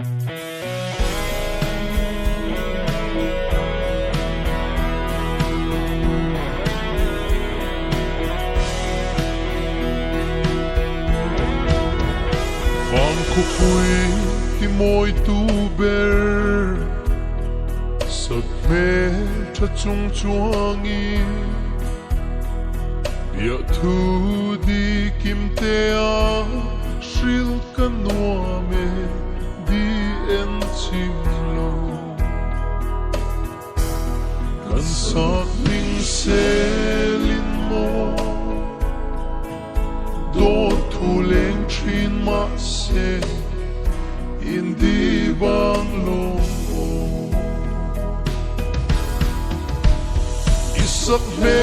Ko pui ti moi tu ber sak me tha chung chuangi bia thu di kim te a shil kan noa me di en chim lo kan sak ning se lin mo do thu leng thin ma se in di bang lo isak me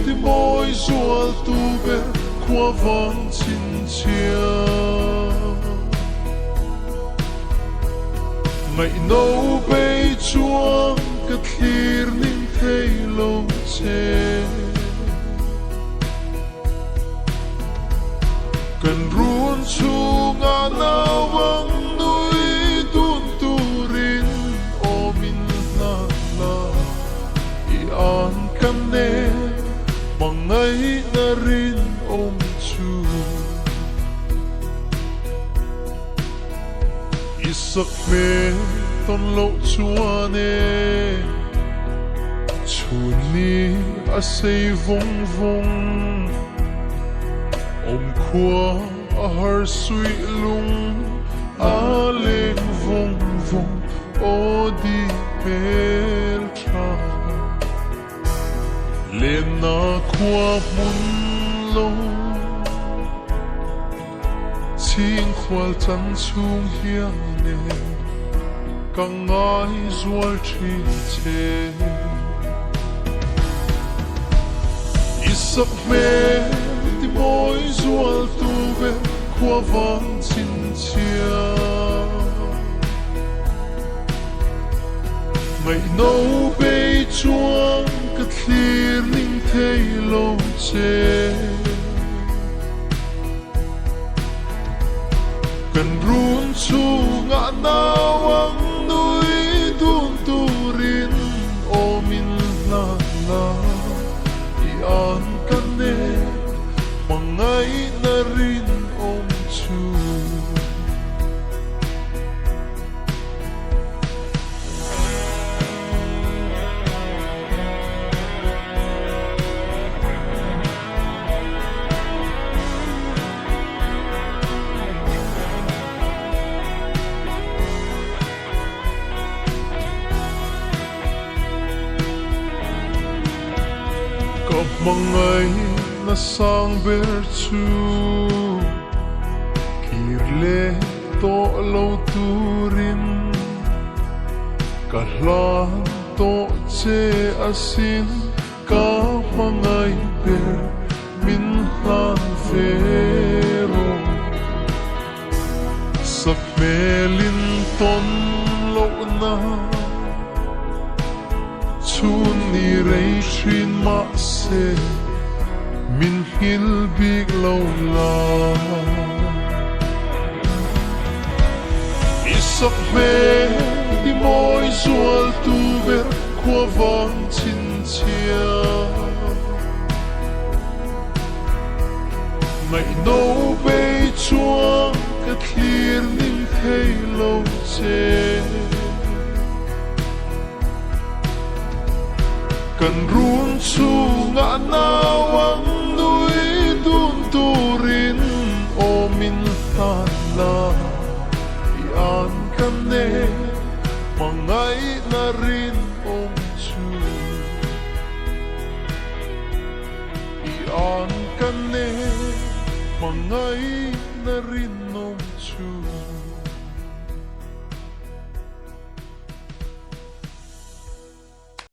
ti moi zual tu be KHUAVANG CHHINCHHIAH ngai no be chuang ka thlir ning thei lo che kan run chunga nawang nui tun turin o min na la I an kan ne mangai na rin om chu isak me ton lo chuan e chuni a sei vong vong om khua a har sui lung a leng vong vong o di pel tra len na khua mun lo ching khwal chan chung hiang ne ka ngai zual thin che isak me ti moi zual tu be KHUAVANG CHHINCHHIAH ngai no be chuang ka thlir ning thei lo che kan run chunga nawang nui tun turin o min la la I an kan ne mangai na rin om chu kap mangai na sang ber chu kirle to lo turin ka hlan to che asin ka mangai ber min hlan vero sak melin ton lo na chun ni rei thin ma se min hil big lo la isak me ti moi zual tu ber KHUAVANG CHHINCHHIAH ngai no be chuang ka thlir ning thei lo che kan run chunga nawang nui tun turin o min tan la I an kan ne mangai na rin om chu I an kan ne mangai na rin om chu